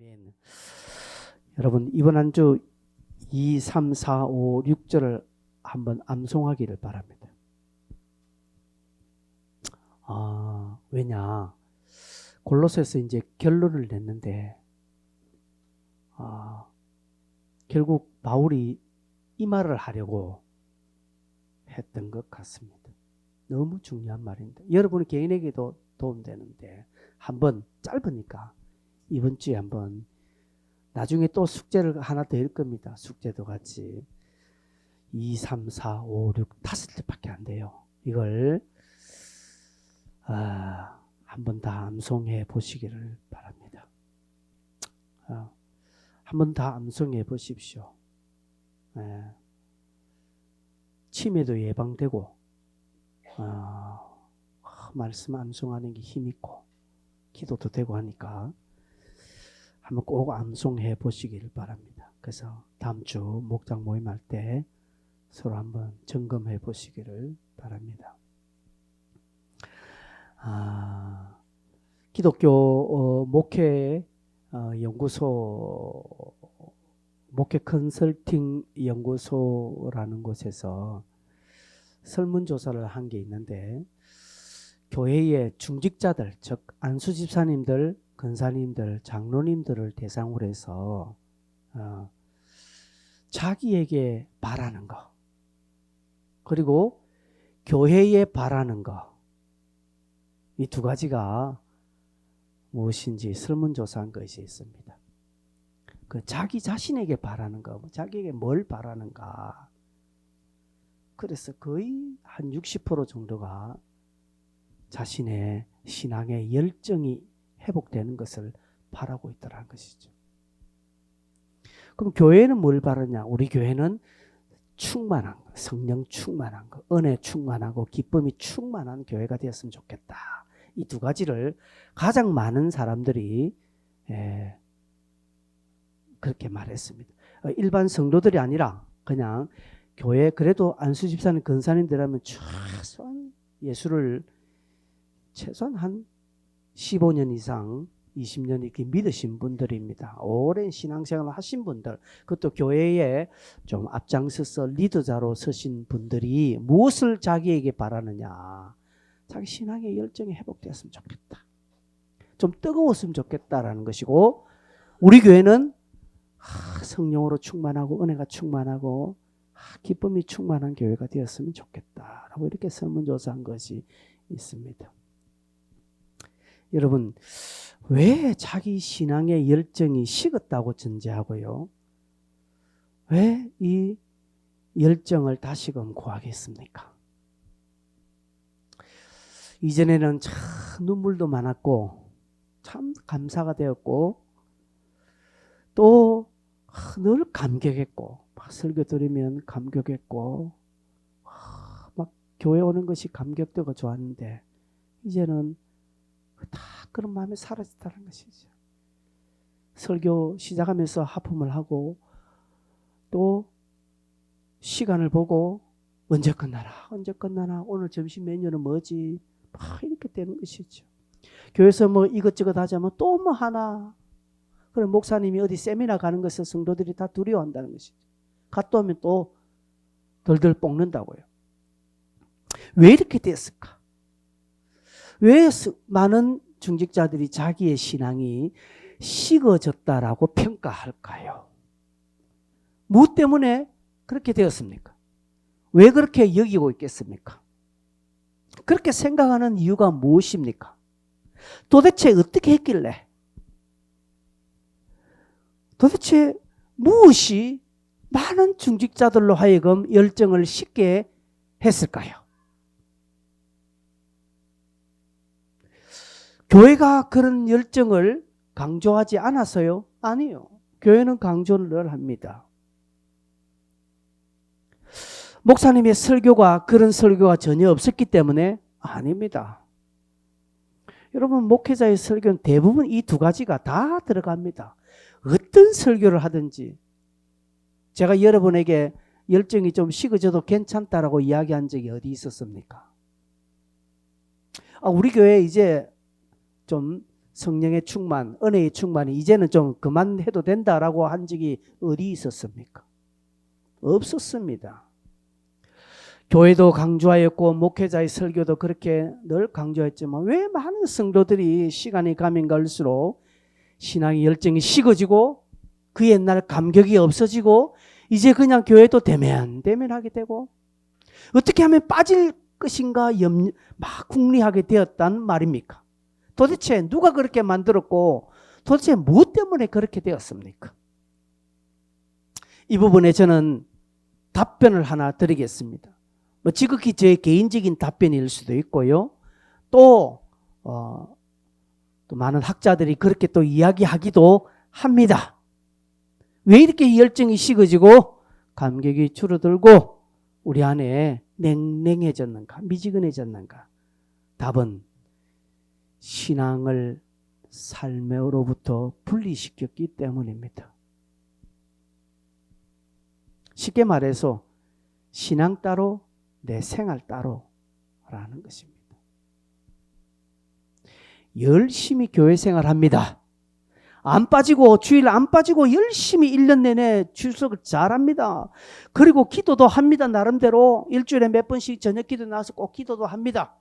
아멘. 여러분 이번 한 주 2, 3, 4, 5, 6절을 한번 암송하기를 바랍니다. 왜냐 골로새서 이제 결론을 냈는데 결국 바울이 이 말을 하려고 했던 것 같습니다. 너무 중요한 말인데 여러분 개인에게도 도움되는데 한번 짧으니까 이번 주에 한번 나중에 또 숙제를 하나 더 할 겁니다. 숙제도 같이 2, 3, 4, 5, 6 5절밖에 안 돼요. 이걸 한번 다 암송해 보시기를 바랍니다. 한번 다 암송해 보십시오. 치매도 예방되고 말씀 암송하는 게 힘있고 기도도 되고 하니까 한번 꼭 암송해 보시기를 바랍니다. 그래서 다음 주 목장 모임할 때 서로 한번 점검해 보시기를 바랍니다. 기독교 목회 연구소 목회 컨설팅 연구소라는 곳에서 설문조사를 한 게 있는데 교회의 중직자들 즉 안수 집사님들, 권사님들, 장로님들을 대상으로 해서 자기에게 바라는 거 그리고 교회에 바라는 거 이 두 가지가 무엇인지 설문조사한 것이 있습니다. 그 자기 자신에게 바라는 거, 자기에게 뭘 바라는가. 그래서 거의 한 60% 정도가 자신의 신앙의 열정이 회복되는 것을 바라고 있다는 것이죠. 그럼 교회는 뭘 바라냐? 우리 교회는 충만한 거, 성령 충만한 거, 은혜 충만하고 기쁨이 충만한 교회가 되었으면 좋겠다. 이 두 가지를 가장 많은 사람들이 그렇게 말했습니다. 일반 성도들이 아니라 그냥 교회 그래도 안수 집사님, 권사님들하면 최소한 예수를 최소한 한 15년 이상 20년 이렇게 믿으신 분들입니다. 오랜 신앙생활을 하신 분들, 그것도 교회에 좀 앞장서서 리더자로 서신 분들이 무엇을 자기에게 바라느냐. 자기 신앙의 열정이 회복되었으면 좋겠다. 좀 뜨거웠으면 좋겠다라는 것이고 우리 교회는 성령으로 충만하고 은혜가 충만하고 기쁨이 충만한 교회가 되었으면 좋겠다라고 이렇게 설문조사한 것이 있습니다. 여러분 왜 자기 신앙의 열정이 식었다고 전제하고요? 왜 이 열정을 다시금 구하겠습니까? 이전에는 참 눈물도 많았고 참 감사가 되었고 또 늘 감격했고 막 설교 들으면 감격했고 막 교회 오는 것이 감격되고 좋았는데 이제는 다 그런 마음이 사라졌다는 것이죠. 설교 시작하면서 하품을 하고 또 시간을 보고 언제 끝나나 오늘 점심 메뉴는 뭐지 막 이렇게 되는 것이죠. 교회에서 뭐 이것저것 하자면 또 뭐 하나 그럼 목사님이 어디 세미나 가는 것을 성도들이 다 두려워한다는 것이죠. 갔다 오면 또 덜덜 볶는다고요. 왜 이렇게 됐을까? 왜 많은 중직자들이 자기의 신앙이 식어졌다라고 평가할까요? 무엇 때문에 그렇게 되었습니까? 왜 그렇게 여기고 있겠습니까? 그렇게 생각하는 이유가 무엇입니까? 도대체 어떻게 했길래? 도대체 무엇이 많은 중직자들로 하여금 열정을 식게 했을까요? 교회가 그런 열정을 강조하지 않아서요? 아니요. 교회는 강조를 합니다. 목사님의 설교가 그런 설교가 전혀 없었기 때문에 아닙니다. 여러분 목회자의 설교는 대부분 이 두 가지가 다 들어갑니다. 어떤 설교를 하든지 제가 여러분에게 열정이 좀 식어져도 괜찮다라고 이야기한 적이 어디 있었습니까? 우리 교회 이제 좀 성령의 충만, 은혜의 충만이 이제는 좀 그만해도 된다라고 한 적이 어디 있었습니까? 없었습니다. 교회도 강조하였고 목회자의 설교도 그렇게 늘 강조했지만 왜 많은 성도들이 시간이 가면 갈수록 신앙의 열정이 식어지고 그 옛날 감격이 없어지고 이제 그냥 교회도 대면하게 되고 어떻게 하면 빠질 것인가 막 궁리하게 되었단 말입니까? 도대체 누가 그렇게 만들었고 도대체 무엇 때문에 그렇게 되었습니까? 이 부분에 저는 답변을 하나 드리겠습니다. 지극히 제 개인적인 답변일 수도 있고요. 또 많은 학자들이 그렇게 또 이야기하기도 합니다. 왜 이렇게 열정이 식어지고 감격이 줄어들고 우리 안에 냉랭해졌는가, 미지근해졌는가? 답은 신앙을 삶으로부터 분리시켰기 때문입니다. 쉽게 말해서 신앙 따로 내 생활 따로라는 것입니다. 열심히 교회 생활합니다. 안 빠지고 주일 안 빠지고 열심히 1년 내내 출석을 잘합니다. 그리고 기도도 합니다. 나름대로 일주일에 몇 번씩 저녁 기도 나와서 꼭 기도도 합니다.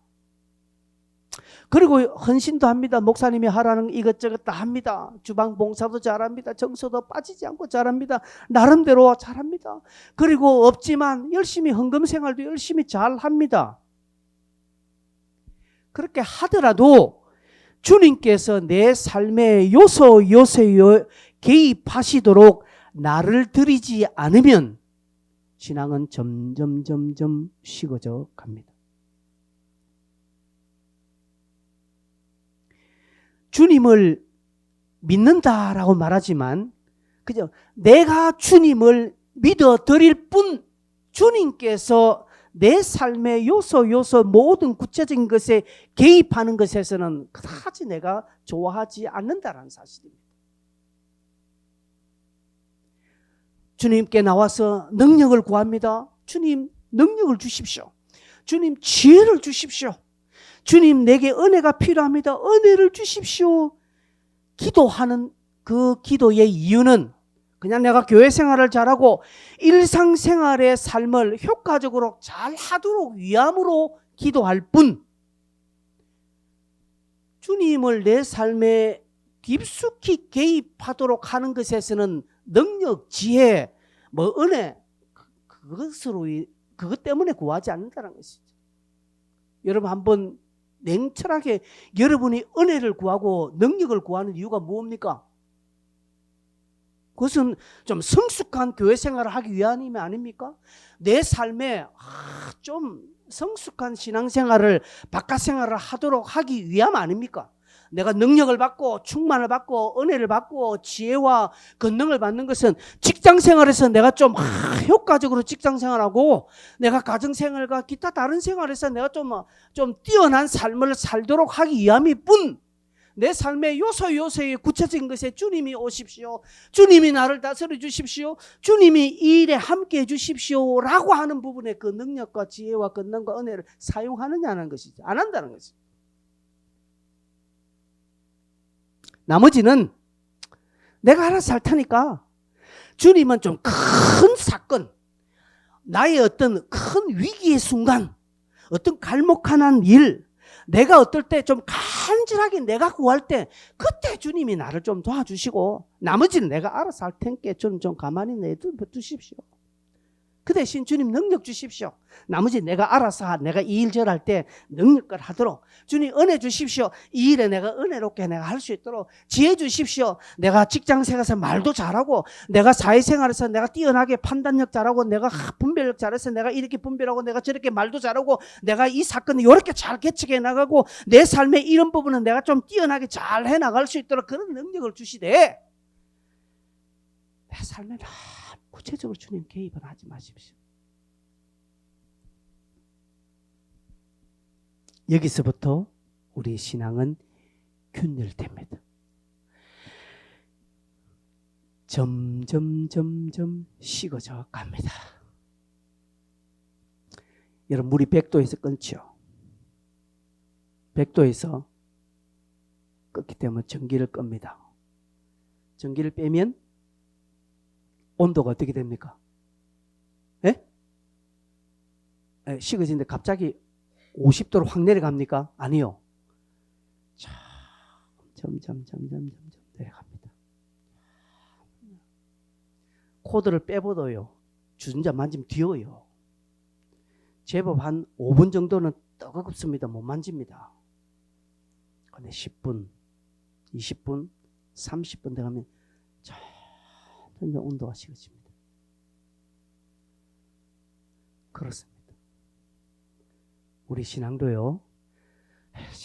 그리고 헌신도 합니다. 목사님이 하라는 이것저것 다 합니다. 주방 봉사도 잘합니다. 정서도 빠지지 않고 잘합니다. 나름대로 잘합니다. 그리고 없지만 열심히 헌금 생활도 열심히 잘합니다. 그렇게 하더라도 주님께서 내 삶의 요소에 개입하시도록 나를 들이지 않으면 신앙은 점점 식어져 갑니다. 주님을 믿는다라고 말하지만 그저 내가 주님을 믿어 드릴 뿐 주님께서 내 삶의 요소 모든 구체적인 것에 개입하는 것에서는 그다지 내가 좋아하지 않는다라는 사실입니다. 주님께 나와서 능력을 구합니다. 주님 능력을 주십시오. 주님 지혜를 주십시오. 주님 내게 은혜가 필요합니다. 은혜를 주십시오. 기도하는 그 기도의 이유는 그냥 내가 교회 생활을 잘하고 일상생활의 삶을 효과적으로 잘하도록 위함으로 기도할 뿐 주님을 내 삶에 깊숙이 개입하도록 하는 것에서는 능력, 지혜, 은혜 그것 때문에 구하지 않는다는 것이죠. 여러분 한번 냉철하게 여러분이 은혜를 구하고 능력을 구하는 이유가 무엇입니까? 그것은 좀 성숙한 교회 생활을 하기 위함이 아닙니까? 내 삶에 좀 성숙한 신앙생활을 바깥 생활을 하도록 하기 위함 아닙니까? 내가 능력을 받고 충만을 받고 은혜를 받고 지혜와 권능을 받는 것은 직장생활에서 내가 좀 효과적으로 직장생활하고 내가 가정생활과 기타 다른 생활에서 내가 좀 뛰어난 삶을 살도록 하기 위함이 뿐 내 삶의 요소의 구체적인 것에 주님이 오십시오. 주님이 나를 다스려 주십시오. 주님이 이 일에 함께해 주십시오 라고 하는 부분에 그 능력과 지혜와 권능과 은혜를 사용하느냐는 것이죠. 안 한다는 것이죠. 나머지는 내가 알아서 할 테니까 주님은 좀 큰 사건, 나의 어떤 큰 위기의 순간, 어떤 갈목한한 일, 내가 어떨 때 좀 간절하게 내가 구할 때 그때 주님이 나를 좀 도와주시고 나머지는 내가 알아서 할 테니까 좀 가만히 내두십시오. 그 대신 주님 능력 주십시오. 나머지 내가 알아서 내가 이 일 절할 때 능력을 하도록 주님 은혜 주십시오. 이 일에 내가 은혜롭게 내가 할 수 있도록 지혜 주십시오. 내가 직장생활에서 말도 잘하고 내가 사회생활에서 내가 뛰어나게 판단력 잘하고 내가 분별력 잘해서 내가 이렇게 분별하고 내가 저렇게 말도 잘하고 내가 이 사건을 이렇게 잘 개척해 나가고 내 삶의 이런 부분은 내가 좀 뛰어나게 잘 해나갈 수 있도록 그런 능력을 주시되 내 삶에 구체적으로 주님 개입을 하지 마십시오. 여기서부터 우리 신앙은 균열됩니다. 점점 식어져 갑니다. 여러분 물이 100도에서 끓죠. 100도에서 껐기 때문에 전기를 끕니다. 전기를 빼면 온도가 어떻게 됩니까? 예? 예, 식어지는데 갑자기 50도로 확 내려갑니까? 아니요. 점점 내려갑니다. 코드를 빼보도요. 주전자 만지면 뒤어요. 제법 한 5분 정도는 뜨겁습니다. 못 만집니다. 근데 10분, 20분, 30분 돼가면 점점 온도가 식어집니다. 그렇습니다. 우리 신앙도요.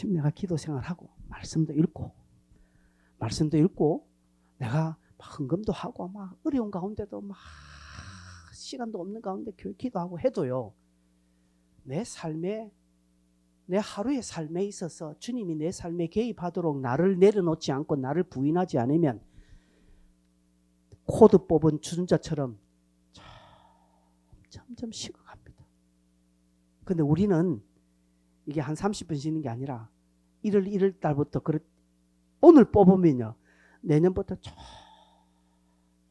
내가 기도 생활하고 말씀도 읽고 내가 막 헌금도 하고 막 어려운 가운데도 막 시간도 없는 가운데 교회 기도하고 해도요. 내 하루의 삶에 있어서 주님이 내 삶에 개입하도록 나를 내려놓지 않고 나를 부인하지 않으면 코드 뽑은 주전자처럼 점점 식어갑니다. 근데 우리는 이게 한 30분 쉬는 게 아니라 1월 달부터 오늘 뽑으면요. 내년부터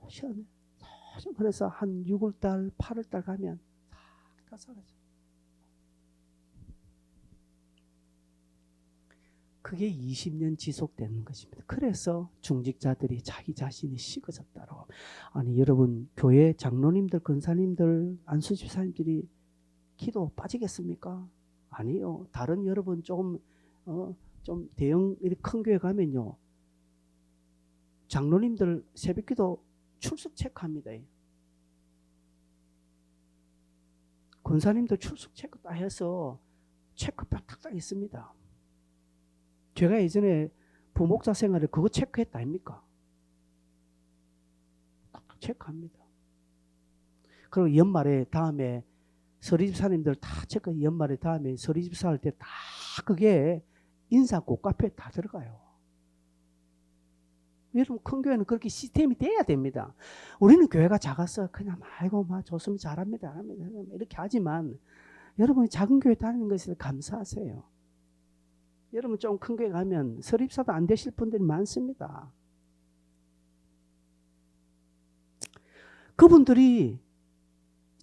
시원해. 그래서 한 6월달, 8월달 가면 다 사라져. 그게 20년 지속되는 것입니다. 그래서 중직자들이 자기 자신이 식어졌다고. 아니 여러분 교회 장로님들, 권사님들, 안수집사님들이 기도 빠지겠습니까? 아니요. 다른 여러분 좀 대형 큰 교회 가면요. 장로님들 새벽기도 출석 체크합니다. 권사님들 출석 체크 다 해서 체크표 탁탁 있습니다. 제가 예전에 부목사 생활에 그거 체크했다 아닙니까? 탁탁 체크합니다. 그리고 연말에 다음에 서리집사님들 다 체크, 연말에 다음에 서리집사 할 때 다 그게 인사 꽃카페에 다 들어가요. 여러분 큰 교회는 그렇게 시스템이 돼야 됩니다. 우리는 교회가 작아서 그냥 아이고 막 좋으면 잘합니다 이렇게 하지만 여러분이 작은 교회 다니는 것에 감사하세요. 여러분 좀 큰 교회 가면 서립사도 안 되실 분들이 많습니다. 그분들이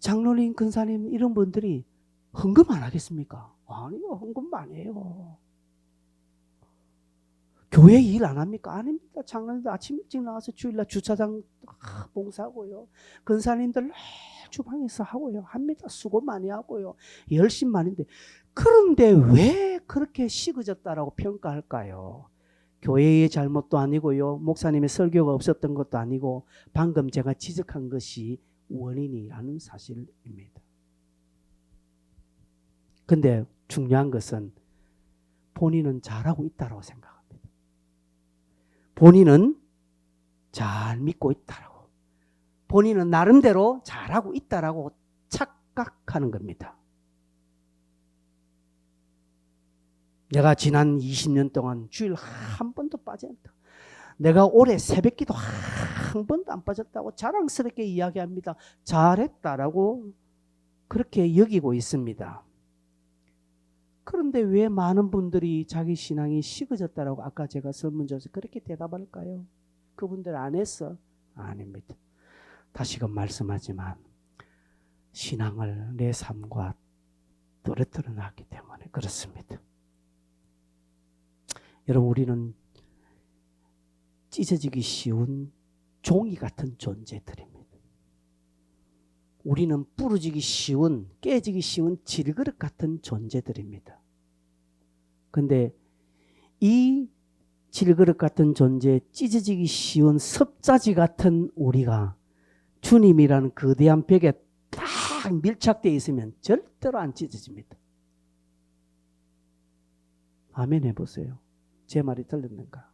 장로님, 근사님 이런 분들이 헌금 안 하겠습니까? 아니요. 헌금 안 해요. 교회 일 안 합니까? 아닙니다. 장로님들 아침 일찍 나와서 주일날 주차장 봉사하고요. 근사님들 주방에서 하고요. 합니다. 수고 많이 하고요. 열심히 많은데 그런데 왜 그렇게 식어졌다라고 평가할까요? 교회의 잘못도 아니고요. 목사님의 설교가 없었던 것도 아니고 방금 제가 지적한 것이 원인이라는 사실입니다. 근데 중요한 것은 본인은 잘하고 있다고 생각합니다. 본인은 잘 믿고 있다라고. 본인은 나름대로 잘하고 있다라고 착각하는 겁니다. 내가 지난 20년 동안 주일 한 번도 빠지 않다. 내가 올해 새벽기도 한 번도 안 빠졌다고 자랑스럽게 이야기합니다. 잘했다라고 그렇게 여기고 있습니다. 그런데 왜 많은 분들이 자기 신앙이 식어졌다라고 아까 제가 설문조사에서 그렇게 대답할까요? 그분들 안 했어? 아닙니다. 다시금 말씀하지만 신앙을 내 삶과 떨어뜨려 놨기 때문에 그렇습니다. 여러분 우리는 찢어지기 쉬운 종이 같은 존재들입니다. 우리는 부러지기 쉬운, 깨지기 쉬운 질그릇 같은 존재들입니다. 근데 이 질그릇 같은 존재, 찢어지기 쉬운 섭자지 같은 우리가 주님이라는 거대한 벽에 딱 밀착되어 있으면 절대로 안 찢어집니다. 아멘 해보세요. 제 말이 들렸는가?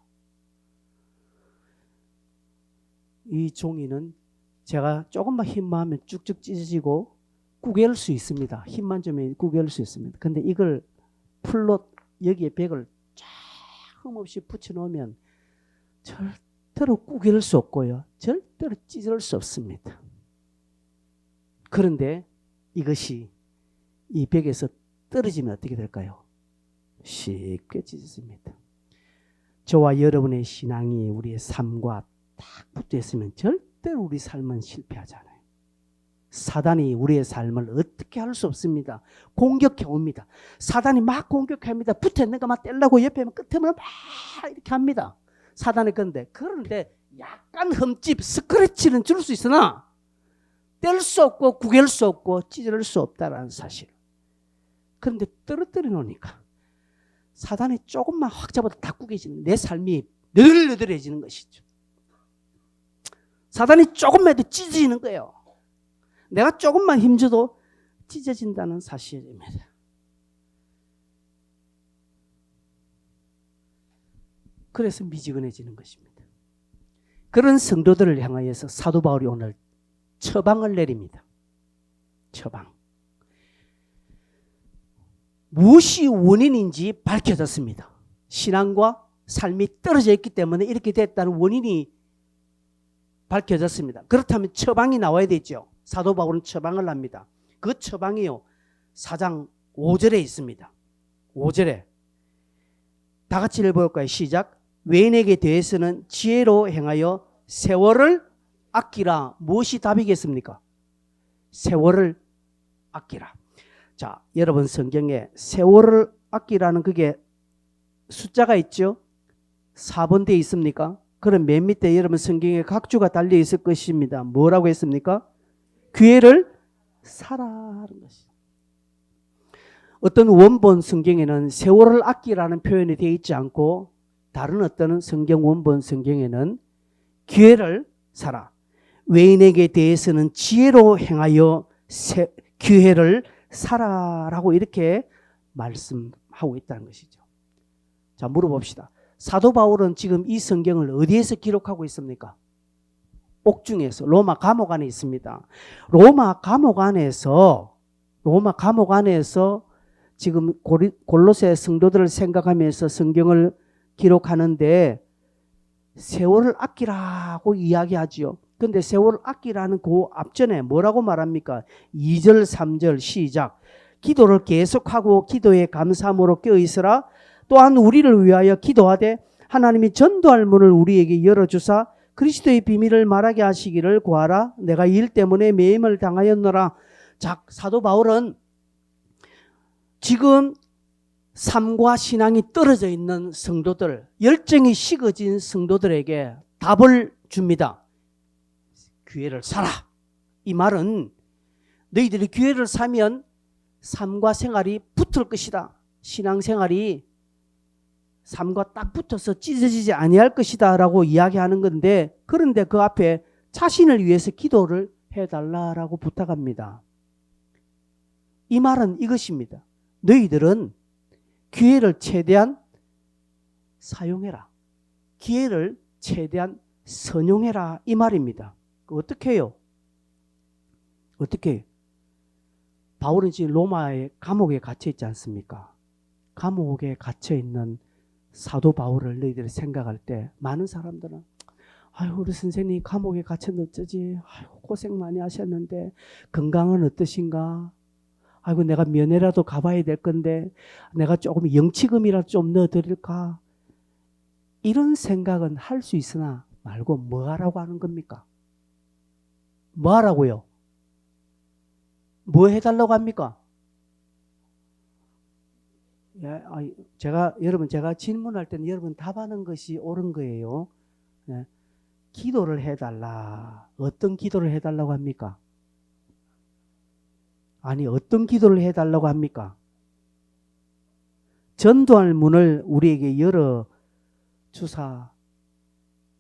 이 종이는 제가 조금만 힘만 하면 쭉쭉 찢어지고 구겨올 수 있습니다. 힘만 주면 구겨올 수 있습니다. 근데 이걸 풀로 여기에 벽을 쫙 흠없이 붙여놓으면 절대로 구겨올 수 없고요. 절대로 찢을 수 없습니다. 그런데 이것이 이 벽에서 떨어지면 어떻게 될까요? 쉽게 찢어집니다. 저와 여러분의 신앙이 우리의 삶과 딱 붙어 있으면 절대로 우리 삶은 실패하잖아요. 사단이 우리의 삶을 어떻게 할 수 없습니다. 공격해 옵니다. 사단이 막 공격합니다. 붙어 있는 것만 떼려고 옆에 끝에만 막 이렇게 합니다. 사단의 건데, 그런데 약간 흠집, 스크래치는 줄 수 있으나 뗄 수 없고 구길 수 없고 찢을 수 없다라는 사실. 그런데 떨어뜨려 놓으니까 사단이 조금만 확 잡아도 다 구겨지는, 내 삶이 너덜너덜해지는 것이죠. 사단이 조금만 해도 찢어지는 거예요. 내가 조금만 힘줘도 찢어진다는 사실입니다. 그래서 미지근해지는 것입니다. 그런 성도들을 향하여서 사도 바울이 오늘 처방을 내립니다. 처방. 무엇이 원인인지 밝혀졌습니다. 신앙과 삶이 떨어져 있기 때문에 이렇게 됐다는 원인이 밝혀졌습니다. 그렇다면 처방이 나와야 되죠. 사도 바울은 처방을 합니다. 그 처방이요, 4장 5절에 있습니다. 5절에 다 같이 읽어볼까요? 시작. 외인에게 대해서는 지혜로 행하여 세월을 아끼라. 무엇이 답이겠습니까? 세월을 아끼라. 자, 여러분 성경에 세월을 아끼라는 그게 숫자가 있죠? 4번 되어 있습니까? 그럼 맨 밑에 여러분 성경에 각주가 달려 있을 것입니다. 뭐라고 했습니까? 기회를 사라는 것이. 어떤 원본 성경에는 세월을 아끼라는 표현이 되어 있지 않고, 다른 어떤 성경 원본 성경에는 기회를 사라. 외인에게 대해서는 지혜로 행하여 기회를 사라라고 이렇게 말씀하고 있다는 것이죠. 자, 물어봅시다. 사도 바울은 지금 이 성경을 어디에서 기록하고 있습니까? 옥중에서, 로마 감옥 안에 있습니다. 로마 감옥 안에서 지금 골로새 성도들을 생각하면서 성경을 기록하는데 세월을 아끼라고 이야기하지요. 그런데 세월을 아끼라는 그 앞전에 뭐라고 말합니까? 2절 3절 시작. 기도를 계속하고 기도에 감사함으로 껴있으라. 또한 우리를 위하여 기도하되 하나님이 전도할 문을 우리에게 열어주사 그리스도의 비밀을 말하게 하시기를 구하라. 내가 일 때문에 매임을 당하였노라. 자, 사도 바울은 지금 삶과 신앙이 떨어져 있는 성도들, 열정이 식어진 성도들에게 답을 줍니다. 기회를 사라. 이 말은 너희들이 기회를 사면 삶과 생활이 붙을 것이다. 신앙생활이 삶과 딱 붙어서 찢어지지 아니할 것이다 라고 이야기하는 건데, 그런데 그 앞에 자신을 위해서 기도를 해달라고 부탁합니다. 이 말은 이것입니다. 너희들은 기회를 최대한 사용해라. 기회를 최대한 선용해라. 이 말입니다. 어떻게 해요? 어떻게 해요? 바울은 지금 로마의 감옥에 갇혀 있지 않습니까? 감옥에 갇혀 있는 사도 바울을 너희들이 생각할 때 많은 사람들은 아유, 우리 선생님 감옥에 갇혔는데 어쩌지? 아유, 고생 많이 하셨는데 건강은 어떠신가? 아이고, 내가 면회라도 가봐야 될 건데 내가 조금 영치금이라도 좀 넣어드릴까? 이런 생각은 할 수 있으나 말고 뭐 하라고 하는 겁니까? 뭐 하라고요? 뭐 해달라고 합니까? 제가 질문할 때는 여러분 답하는 것이 옳은 거예요. 네. 기도를 해달라. 어떤 기도를 해달라고 합니까? 아니, 어떤 기도를 해달라고 합니까? 전도할 문을 우리에게 열어주사.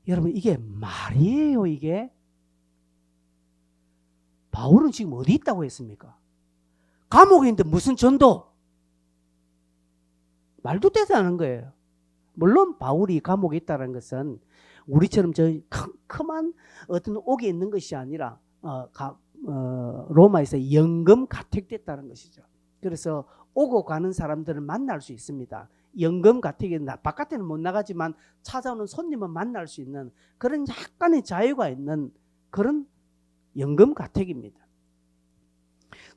여러분, 이게 말이에요, 이게? 바울은 지금 어디 있다고 했습니까? 감옥에 있는데 무슨 전도? 말도 되지 않은 거예요. 물론 바울이 감옥에 있다는 것은 우리처럼 저 컴컴한 어떤 옥에 있는 것이 아니라 로마에서 연금 가택됐다는 것이죠. 그래서 오고 가는 사람들을 만날 수 있습니다. 연금 가택이 바깥에는 못 나가지만 찾아오는 손님은 만날 수 있는 그런 약간의 자유가 있는 그런 연금 가택입니다.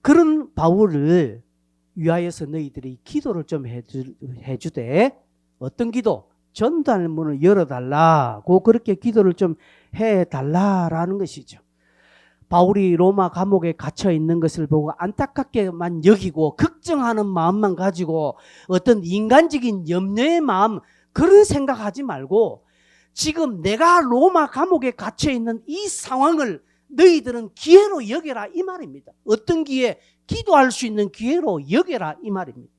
그런 바울을 위하여서 너희들이 기도를 좀 해주되, 어떤 기도? 전도할 문을 열어달라고 그렇게 기도를 좀 해달라라는 것이죠. 바울이 로마 감옥에 갇혀 있는 것을 보고 안타깝게만 여기고 걱정하는 마음만 가지고 어떤 인간적인 염려의 마음, 그런 생각하지 말고 지금 내가 로마 감옥에 갇혀 있는 이 상황을 너희들은 기회로 여겨라, 이 말입니다. 어떤 기회? 기도할 수 있는 기회로 여겨라, 이 말입니다.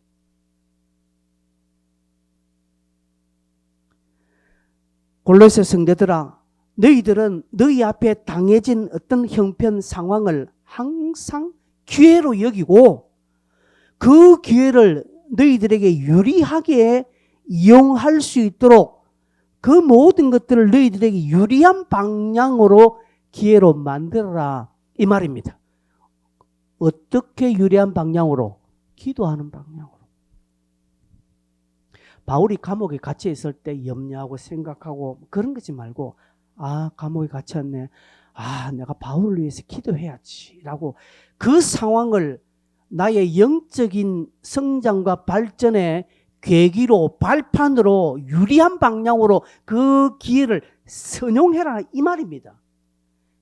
골로새 성도들아, 너희들은 너희 앞에 당해진 어떤 형편 상황을 항상 기회로 여기고 그 기회를 너희들에게 유리하게 이용할 수 있도록 그 모든 것들을 너희들에게 유리한 방향으로 기회로 만들어라, 이 말입니다. 어떻게 유리한 방향으로? 기도하는 방향으로. 바울이 감옥에 갇혀 있을 때 염려하고 생각하고 그런 거지 말고, 아, 감옥에 갇혔네, 아, 내가 바울을 위해서 기도해야지 라고 그 상황을 나의 영적인 성장과 발전의 계기로, 발판으로, 유리한 방향으로 그 기회를 선용해라, 이 말입니다.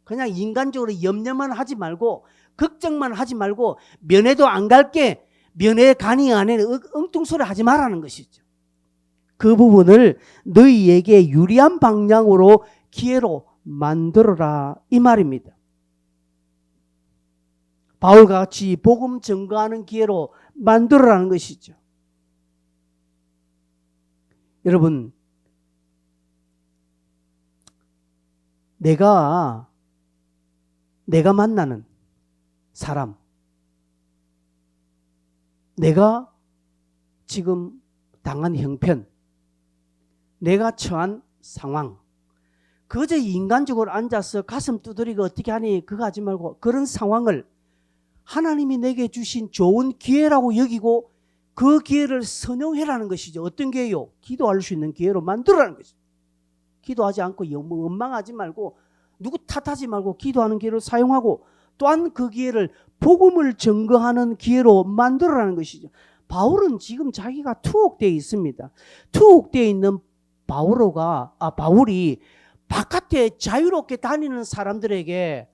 그냥 인간적으로 염려만 하지 말고 걱정만 하지 말고 면회도 안 갈게, 면회 가니 안에 엉뚱소리 하지 말라는 것이죠. 그 부분을 너희에게 유리한 방향으로 기회로 만들어라, 이 말입니다. 바울과 같이 복음 증거하는 기회로 만들어라는 것이죠. 여러분, 내가 만나는 사람, 내가 지금 당한 형편, 내가 처한 상황, 그저 인간적으로 앉아서 가슴 두드리고 어떻게 하니 그거 하지 말고 그런 상황을 하나님이 내게 주신 좋은 기회라고 여기고 그 기회를 선용해라는 것이죠. 어떤 기회요? 기도할 수 있는 기회로 만들어라는 것이죠. 기도하지 않고 원망하지 말고 누구 탓하지 말고 기도하는 기회로 사용하고 또한 그 기회를 복음을 증거하는 기회로 만들어라는 것이죠. 바울은 지금 자기가 투옥되어 있습니다. 투옥되어 있는 바울이 바깥에 자유롭게 다니는 사람들에게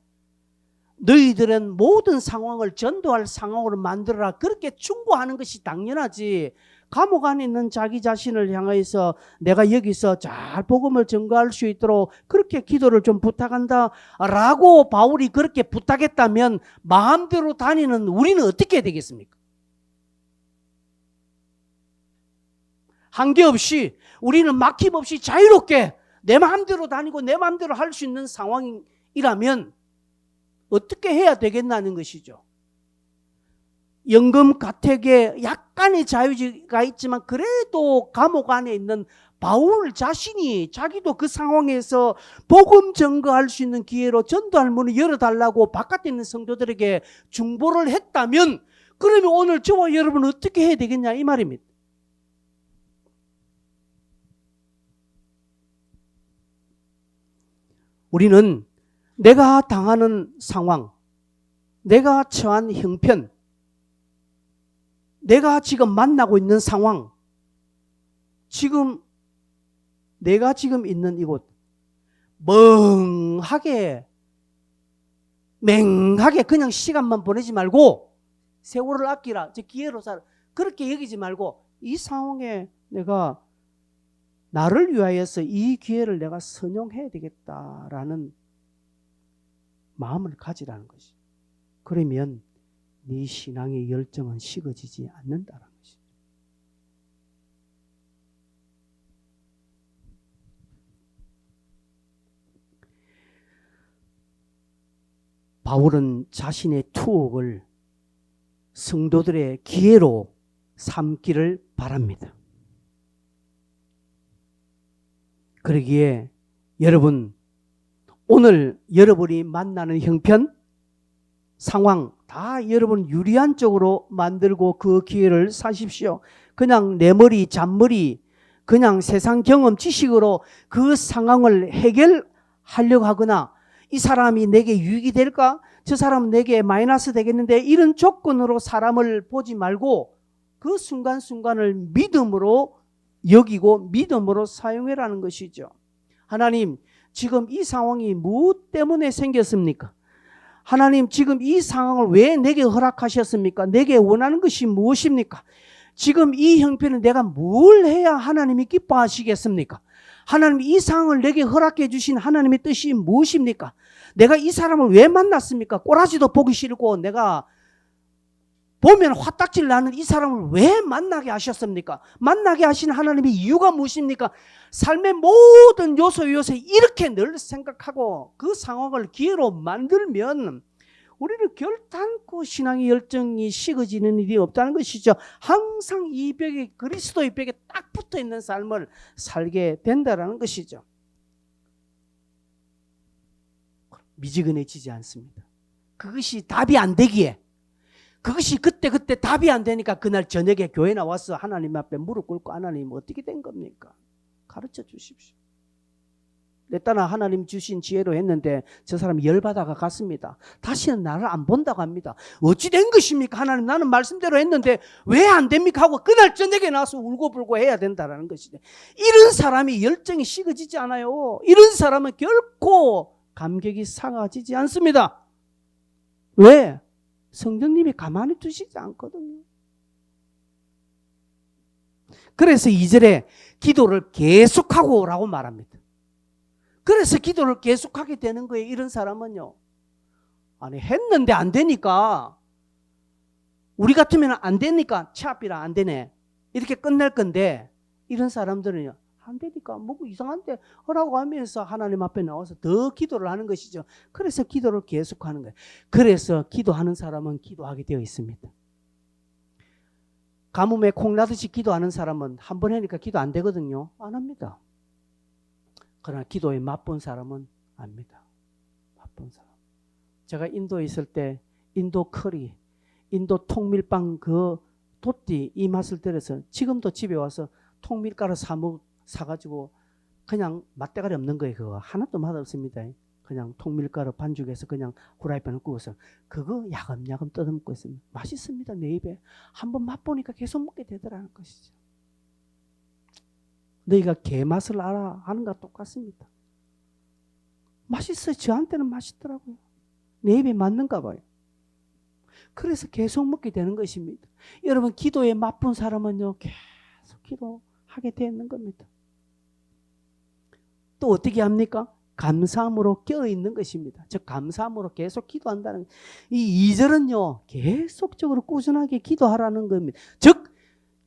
너희들은 모든 상황을 전도할 상황으로 만들어라, 그렇게 충고하는 것이 당연하지. 감옥 안에 있는 자기 자신을 향해서 내가 여기서 잘 복음을 증거할 수 있도록 그렇게 기도를 좀 부탁한다 라고 바울이 그렇게 부탁했다면 마음대로 다니는 우리는 어떻게 되겠습니까? 한계 없이, 우리는 막힘없이 자유롭게 내 마음대로 다니고 내 마음대로 할 수 있는 상황이라면 어떻게 해야 되겠나는 것이죠. 연금 가택에 약간의 자유가 있지만 그래도 감옥 안에 있는 바울 자신이 자기도 그 상황에서 복음 증거할 수 있는 기회로 전도할 문을 열어달라고 바깥에 있는 성도들에게 중보를 했다면, 그러면 오늘 저와 여러분은 어떻게 해야 되겠냐, 이 말입니다. 우리는 내가 당하는 상황, 내가 처한 형편, 내가 지금 만나고 있는 상황, 지금 내가 지금 있는 이곳, 멍하게 맹하게 그냥 시간만 보내지 말고 세월을 아끼라, 저 기회로 살아, 그렇게 여기지 말고 이 상황에 내가 나를 위하여서 이 기회를 내가 선용해야 되겠다라는 마음을 가지라는 것이. 그러면 네 신앙의 열정은 식어지지 않는다라는 것이. 바울은 자신의 투옥을 성도들의 기회로 삼기를 바랍니다. 그러기에 여러분, 오늘 여러분이 만나는 형편, 상황 다 여러분 유리한 쪽으로 만들고 그 기회를 사십시오. 그냥 내 머리, 잔머리, 그냥 세상 경험 지식으로 그 상황을 해결하려고 하거나 이 사람이 내게 유익이 될까? 저 사람은 내게 마이너스 되겠는데, 이런 조건으로 사람을 보지 말고 그 순간순간을 믿음으로 여기고 믿음으로 사용해라는 것이죠. 하나님, 지금 이 상황이 무엇 때문에 생겼습니까? 하나님, 지금 이 상황을 왜 내게 허락하셨습니까? 내게 원하는 것이 무엇입니까? 지금 이 형편은 내가 뭘 해야 하나님이 기뻐하시겠습니까? 하나님, 이 상황을 내게 허락해 주신 하나님의 뜻이 무엇입니까? 내가 이 사람을 왜 만났습니까? 꼬라지도 보기 싫고 내가 보면 화딱질 나는 이 사람을 왜 만나게 하셨습니까? 만나게 하신 하나님의 이유가 무엇입니까? 삶의 모든 요소에 이렇게 늘 생각하고 그 상황을 기회로 만들면 우리는 결단코 신앙의 열정이 식어지는 일이 없다는 것이죠. 항상 이 벽에, 그리스도의 벽에 딱 붙어 있는 삶을 살게 된다는 것이죠. 미지근해지지 않습니다. 그것이 답이 안 되기에, 그것이 그때 답이 안 되니까 그날 저녁에 교회 나와서 하나님 앞에 무릎 꿇고 하나님 어떻게 된 겁니까? 가르쳐 주십시오. 내 딸아 하나님 주신 지혜로 했는데 저 사람이 열받아가 갔습니다. 다시는 나를 안 본다고 합니다. 어찌 된 것입니까? 하나님, 나는 말씀대로 했는데 왜 안 됩니까? 하고 그날 저녁에 나와서 울고불고 해야 된다는 것이죠. 이런 사람이 열정이 식어지지 않아요. 이런 사람은 결코 감격이 사라지지 않습니다. 왜? 성령님이 가만히 두시지 않거든요. 그래서 2절에 기도를 계속하고 라고 말합니다. 그래서 기도를 계속하게 되는 거예요. 이런 사람은요. 아니, 했는데 안 되니까, 우리 같으면 안 되니까 차비라 안 되네 이렇게 끝낼 건데, 이런 사람들은요, 안 되니까 뭐 이상한데 하라고 하면서 하나님 앞에 나와서 더 기도를 하는 것이죠. 그래서 기도를 계속하는 거예요. 그래서 기도하는 사람은 기도하게 되어 있습니다. 가뭄에 콩나듯이 기도하는 사람은 한 번 하니까 기도 안 되거든요. 안 합니다. 그러나 기도에 맛본 사람은 압니다. 맛본 사람. 제가 인도에 있을 때 인도 커리, 인도 통밀빵 그 도띠 이 맛을 들여서 지금도 집에 와서 통밀가루 사가지고 그냥 맛대가리 없는 거예요. 그거 하나도 맛없습니다. 그냥 통밀가루 반죽해서 그냥 후라이팬에 구워서 그거 야금야금 뜯어먹고 있습니다. 맛있습니다. 내 입에. 한번 맛보니까 계속 먹게 되더라는 것이죠. 너희가 게맛을 알아 하는 것과 똑같습니다. 맛있어요. 저한테는 맛있더라고요. 내 입에 맞는가 봐요. 그래서 계속 먹게 되는 것입니다. 여러분, 기도에 맛본 사람은요, 계속 기도하게 되는 겁니다. 또 어떻게 합니까? 감사함으로 껴있는 것입니다. 즉 감사함으로 계속 기도한다는, 이 2절은요 계속적으로 꾸준하게 기도하라는 겁니다. 즉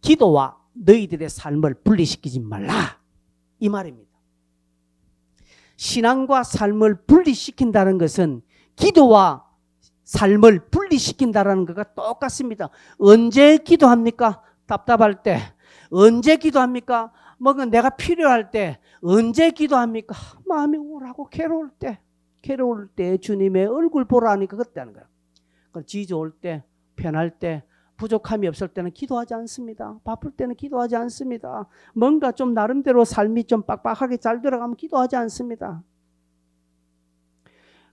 기도와 너희들의 삶을 분리시키지 말라 이 말입니다. 신앙과 삶을 분리시킨다는 것은 기도와 삶을 분리시킨다는 것과 똑같습니다. 언제 기도합니까? 답답할 때. 언제 기도합니까? 뭔가 내가 필요할 때. 언제 기도합니까? 마음이 우울하고 괴로울 때. 괴로울 때 주님의 얼굴 보라 하니까 그때 하는 거예요. 지 좋을 때, 편할 때, 부족함이 없을 때는 기도하지 않습니다. 바쁠 때는 기도하지 않습니다. 뭔가 좀 나름대로 삶이 좀 빡빡하게 잘 들어가면 기도하지 않습니다.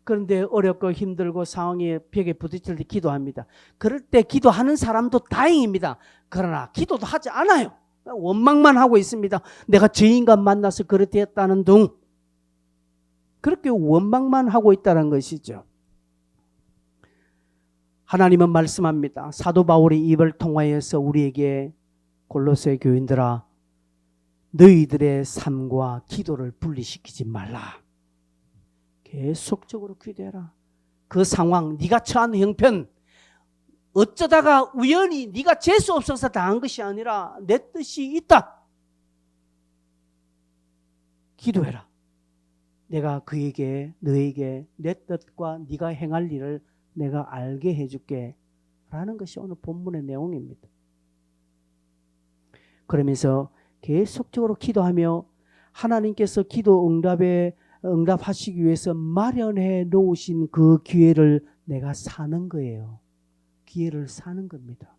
그런데 어렵고 힘들고 상황이 벽에 부딪힐 때 기도합니다. 그럴 때 기도하는 사람도 다행입니다. 그러나 기도도 하지 않아요. 원망만 하고 있습니다. 내가 저 인간 만나서 그렇게 했다는 둥. 그렇게 원망만 하고 있다는 것이죠. 하나님은 말씀합니다. 사도 바울이 입을 통하여서 우리에게 골로새 교인들아 너희들의 삶과 기도를 분리시키지 말라. 계속적으로 기도해라. 그 상황, 네가 처한 형편, 어쩌다가 우연히 네가 재수 없어서 당한 것이 아니라 내 뜻이 있다. 기도해라. 내가 그에게, 너에게 내 뜻과 네가 행할 일을 내가 알게 해줄게 라는 것이 오늘 본문의 내용입니다. 그러면서 계속적으로 기도하며 하나님께서 기도 응답하시기 위해서 마련해 놓으신 그 기회를 내가 사는 거예요. 기회를 사는 겁니다.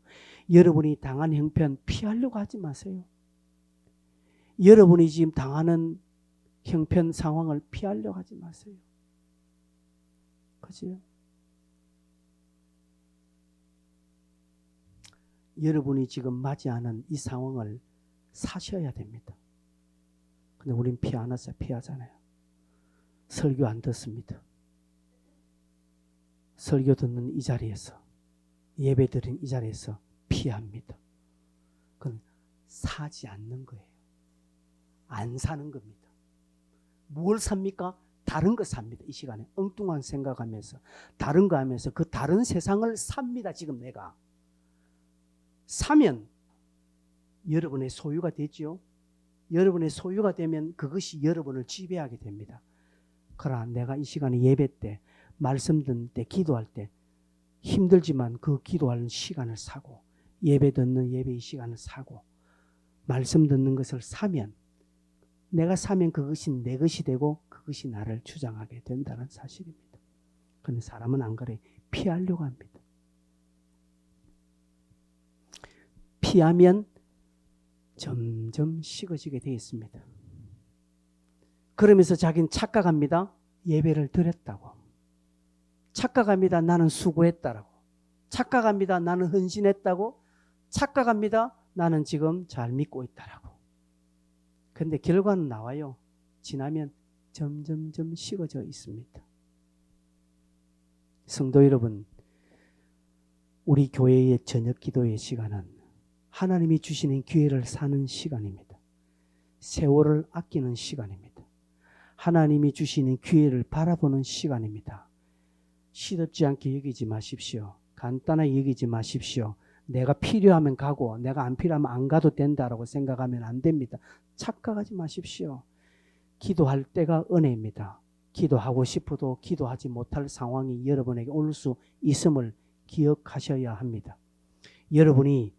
여러분이 당한 형편 피하려고 하지 마세요. 여러분이 지금 당하는 형편 상황을 피하려고 하지 마세요. 그죠? 여러분이 지금 맞이하는 이 상황을 사셔야 됩니다. 근데 우린 피하잖아요. 설교 안 듣습니다. 설교 듣는 이 자리에서, 예배 드린 이 자리에서 피합니다. 그건 사지 않는 거예요. 안 사는 겁니다. 뭘 삽니까? 다른 거 삽니다. 이 시간에 엉뚱한 생각하면서 다른 거 하면서 그 다른 세상을 삽니다. 지금 내가 사면 여러분의 소유가 되죠. 여러분의 소유가 되면 그것이 여러분을 지배하게 됩니다. 그러나 내가 이 시간에 예배 때, 말씀 듣는 때, 기도할 때 힘들지만 그 기도하는 시간을 사고, 예배 듣는 예배의 시간을 사고, 말씀 듣는 것을 사면, 내가 사면 그것이 내 것이 되고 그것이 나를 주장하게 된다는 사실입니다. 그런데 사람은 안 그래. 피하려고 합니다. 피하면 점점 식어지게 되어 있습니다. 그러면서 자기는 착각합니다. 예배를 드렸다고. 착각합니다. 나는 수고했다라고. 착각합니다. 나는 헌신했다고. 착각합니다. 나는 지금 잘 믿고 있다라고. 그런데 결과는 나와요. 지나면 점점점 식어져 있습니다. 성도 여러분, 우리 교회의 저녁 기도의 시간은 하나님이 주시는 기회를 사는 시간입니다. 세월을 아끼는 시간입니다. 하나님이 주시는 기회를 바라보는 시간입니다. 시덥지 않게 여기지 마십시오. 간단하게 여기지 마십시오. 내가 필요하면 가고 내가 안 필요하면 안 가도 된다라고 생각하면 안 됩니다. 착각하지 마십시오. 기도할 때가 은혜입니다. 기도하고 싶어도 기도하지 못할 상황이 여러분에게 올 수 있음을 기억하셔야 합니다. 여러분이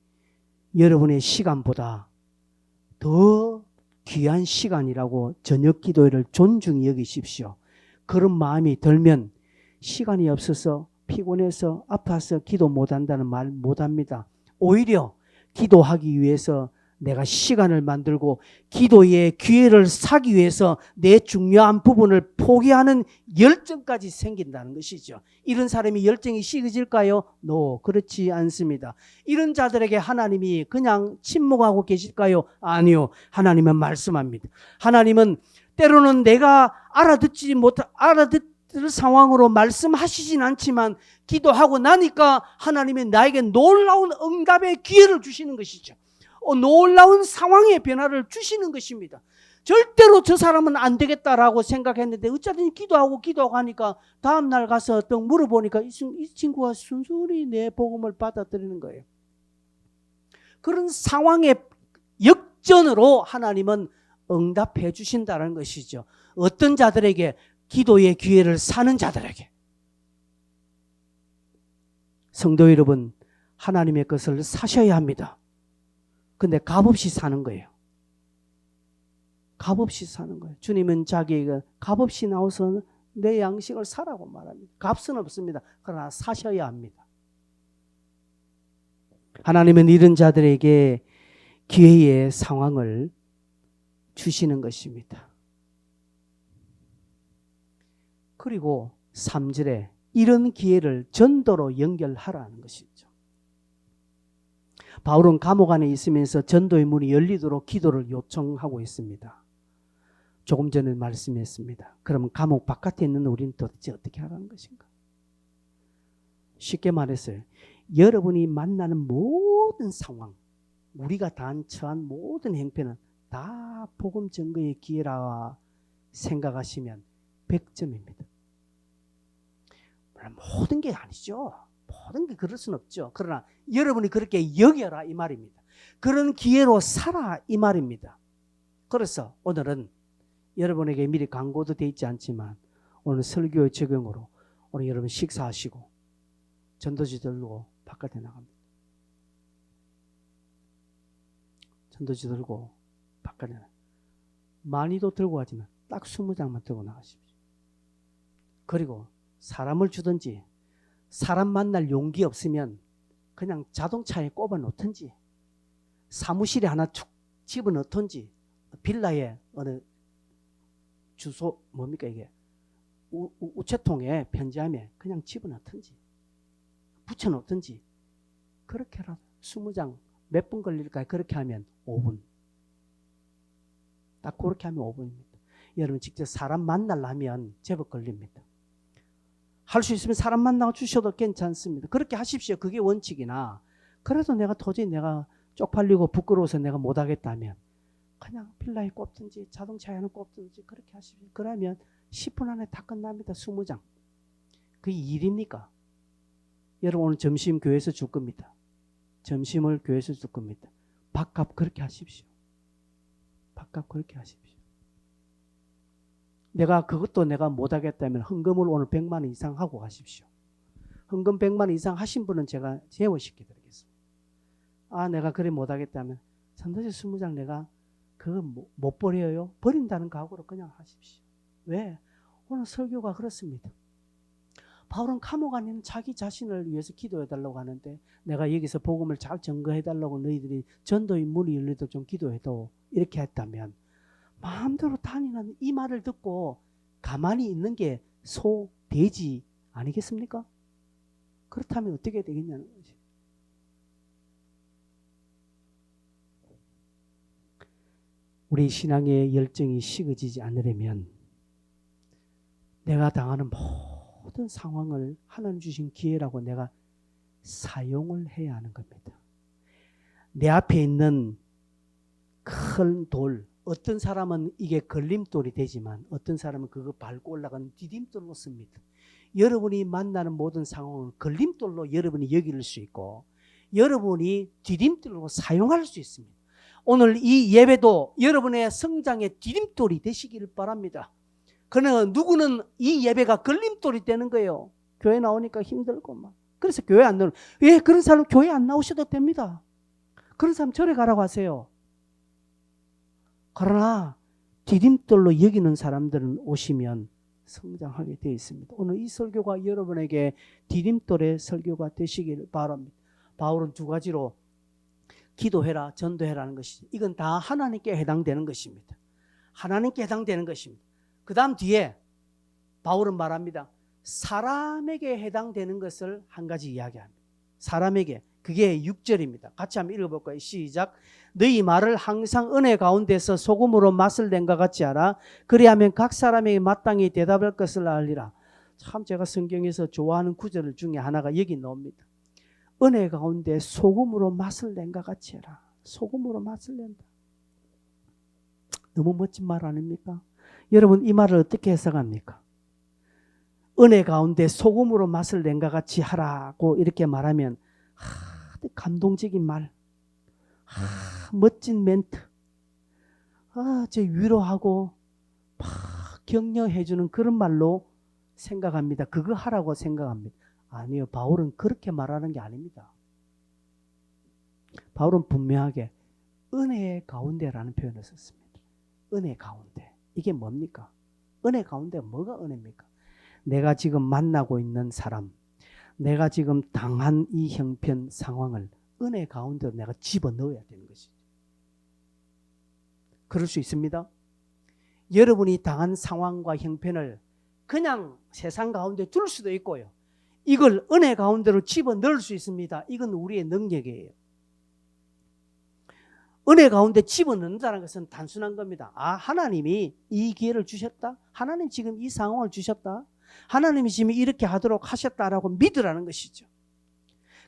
여러분의 시간보다 더 귀한 시간이라고 저녁 기도회를 존중히 여기십시오. 그런 마음이 들면 시간이 없어서 피곤해서 아파서 기도 못한다는 말 못합니다. 오히려 기도하기 위해서 내가 시간을 만들고 기도의 기회를 사기 위해서 내 중요한 부분을 포기하는 열정까지 생긴다는 것이죠. 이런 사람이 열정이 식어질까요? No, 그렇지 않습니다. 이런 자들에게 하나님이 그냥 침묵하고 계실까요? 아니요. 하나님은 말씀합니다. 하나님은 때로는 내가 알아듣을 상황으로 말씀하시진 않지만 기도하고 나니까 하나님이 나에게 놀라운 응답의 기회를 주시는 것이죠. 놀라운 상황의 변화를 주시는 것입니다. 절대로 저 사람은 안 되겠다라고 생각했는데 어쩌든 기도하고 하니까 다음날 가서 또 물어보니까 이 친구가 순순히 내 복음을 받아들이는 거예요. 그런 상황의 역전으로 하나님은 응답해 주신다는 것이죠. 어떤 자들에게? 기도의 기회를 사는 자들에게. 성도 여러분, 하나님의 것을 사셔야 합니다. 근데 값없이 사는 거예요. 값없이 사는 거예요. 주님은 자기에게 값없이 나와서 내 양식을 사라고 말합니다. 값은 없습니다. 그러나 사셔야 합니다. 하나님은 이런 자들에게 기회의 상황을 주시는 것입니다. 그리고 3절에 이런 기회를 전도로 연결하라는 것이죠. 바울은 감옥 안에 있으면서 전도의 문이 열리도록 기도를 요청하고 있습니다. 조금 전에 말씀했습니다. 그러면 감옥 바깥에 있는 우리는 도대체 어떻게 하라는 것인가? 쉽게 말해서요. 여러분이 만나는 모든 상황, 우리가 처한 모든 행편은 다 복음 증거의 기회라 생각하시면 100점입니다. 모든 게 아니죠. 모든 게 그럴 수는 없죠. 그러나 여러분이 그렇게 여겨라 이 말입니다. 그런 기회로 살아 이 말입니다. 그래서 오늘은 여러분에게 미리 광고도 되어 있지 않지만 오늘 설교의 적용으로 오늘 여러분 식사하시고 전도지 들고 바깥에 나갑니다. 전도지 들고 바깥에 나갑니다. 많이도 들고 가지만 딱 20장만 들고 나가십시오. 그리고 사람을 주든지 사람 만날 용기 없으면 그냥 자동차에 꼽아 놓든지 사무실에 하나 툭 집어넣든지 빌라에 어느 주소 뭡니까 이게 우체통에 편지함에 그냥 집어넣든지 붙여놓든지 그렇게라도 20장 몇 분 걸릴까요? 그렇게 하면 5분 딱 그렇게 하면 5분입니다. 여러분 직접 사람 만나려면 제법 걸립니다. 할 수 있으면 사람 만나고 주셔도 괜찮습니다. 그렇게 하십시오. 그게 원칙이나 그래도 내가 도저히 내가 쪽팔리고 부끄러워서 내가 못하겠다면 그냥 필라에 꼽든지 자동차에 하나 꼽든지 그렇게 하십시오. 그러면 10분 안에 다 끝납니다. 20장. 그게 일입니까? 여러분 오늘 점심 교회에서 줄 겁니다. 점심을 교회에서 줄 겁니다. 밥값 그렇게 하십시오. 밥값 그렇게 하십시오. 내가 그것도 내가 못하겠다면 헌금을 오늘 100만 원 이상 하고 가십시오. 헌금 100만 원 이상 하신 분은 제가 제어시켜 드리겠습니다. 아 내가 그래 못하겠다면 선도시 20장 내가 그거 못 버려요. 버린다는 각오로 그냥 하십시오. 왜? 오늘 설교가 그렇습니다. 바울은 감옥 안에 있는 자기 자신을 위해서 기도해달라고 하는데 내가 여기서 복음을 잘 전거해달라고 너희들이 전도의 문이 열리도록 좀 기도해도 이렇게 했다면 마음대로 다니는 이 말을 듣고 가만히 있는 게 소, 돼지 아니겠습니까? 그렇다면 어떻게 되겠냐는 거지. 우리 신앙의 열정이 식어지지 않으려면 내가 당하는 모든 상황을 하나님 주신 기회라고 내가 사용을 해야 하는 겁니다. 내 앞에 있는 큰 돌, 어떤 사람은 이게 걸림돌이 되지만 어떤 사람은 그거 밟고 올라가는 디딤돌로 씁니다. 여러분이 만나는 모든 상황은 걸림돌로 여러분이 여길 수 있고 여러분이 디딤돌로 사용할 수 있습니다. 오늘 이 예배도 여러분의 성장의 디딤돌이 되시기를 바랍니다. 그러나 누구는 이 예배가 걸림돌이 되는 거예요. 교회 나오니까 힘들고 막. 그래서 교회 안 나오는. 왜 그런 사람 교회 안 나오셔도 됩니다. 그런 사람 절에 가라고 하세요. 그러나 디딤돌로 여기는 사람들은 오시면 성장하게 되어 있습니다. 오늘 이 설교가 여러분에게 디딤돌의 설교가 되시길 바랍니다. 바울은 두 가지로 기도해라, 전도해라는 것이 이건 다 하나님께 해당되는 것입니다. 하나님께 해당되는 것입니다. 그 다음 뒤에 바울은 말합니다. 사람에게 해당되는 것을 한 가지 이야기합니다. 사람에게. 그게 6절입니다. 같이 한번 읽어볼까요? 시작. 너희 말을 항상 은혜 가운데서 소금으로 맛을 낸 것 같이 하라. 그리하면 각 사람에게 마땅히 대답할 것을 알리라. 참 제가 성경에서 좋아하는 구절 중에 하나가 여기 나옵니다. 은혜 가운데 소금으로 맛을 낸 것 같이 해라. 소금으로 맛을 낸다. 너무 멋진 말 아닙니까? 여러분 이 말을 어떻게 해석합니까? 은혜 가운데 소금으로 맛을 낸 것 같이 하라고 이렇게 말하면 감동적인 말, 멋진 멘트, 저 위로하고 막 격려해주는 그런 말로 생각합니다. 그거 하라고 생각합니다. 아니요, 바울은 그렇게 말하는 게 아닙니다. 바울은 분명하게 은혜 가운데라는 표현을 썼습니다. 은혜 가운데. 이게 뭡니까? 은혜 가운데 뭐가 은혜입니까? 내가 지금 만나고 있는 사람, 내가 지금 당한 이 형편 상황을 은혜 가운데로 내가 집어넣어야 되는 것이죠. 그럴 수 있습니다. 여러분이 당한 상황과 형편을 그냥 세상 가운데 둘 수도 있고요. 이걸 은혜 가운데로 집어넣을 수 있습니다. 이건 우리의 능력이에요. 은혜 가운데 집어넣는다는 것은 단순한 겁니다. 하나님이 이 기회를 주셨다. 하나님 지금 이 상황을 주셨다. 하나님이 지금 이렇게 하도록 하셨다라고 믿으라는 것이죠.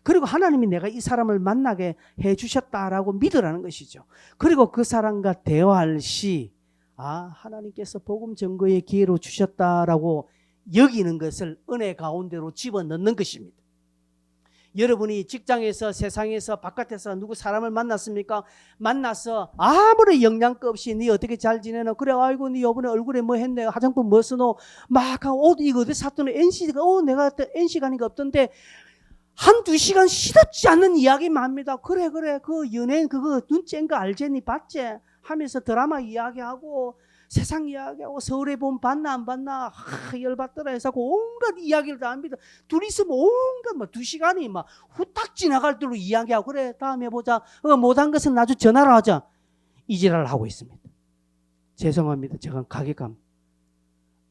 그리고 하나님이 내가 이 사람을 만나게 해주셨다라고 믿으라는 것이죠. 그리고 그 사람과 대화할 시 하나님께서 복음 전거의 기회로 주셨다라고 여기는 것을 은혜 가운데로 집어넣는 것입니다. 여러분이 직장에서 세상에서 바깥에서 누구 사람을 만났습니까? 만나서 아무런 영양가 없이 니 어떻게 잘 지내노? 그래 아이고 니 요번에 얼굴에 뭐 했네? 화장품 뭐 쓰노? 막 옷 이거 어디 샀더니 NC가 내가 NC 가니까 없던데 한두 시간 시덥지 않는 이야기만 합니다. 그래 그 연예인 그거 눈 쨘 거 알지? 니 봤지? 하면서 드라마 이야기하고 세상 이야기하고 서울에 보면 봤나 안 봤나 열받더라 해서 온갖 이야기를 다 합니다. 둘이 있으면 온갖 2시간이 막 후딱 지나갈 대로 이야기하고 그래 다음에 보자. 못한 것은 나중에 전화를 하자. 이 지랄을 하고 있습니다. 죄송합니다. 제가 가게감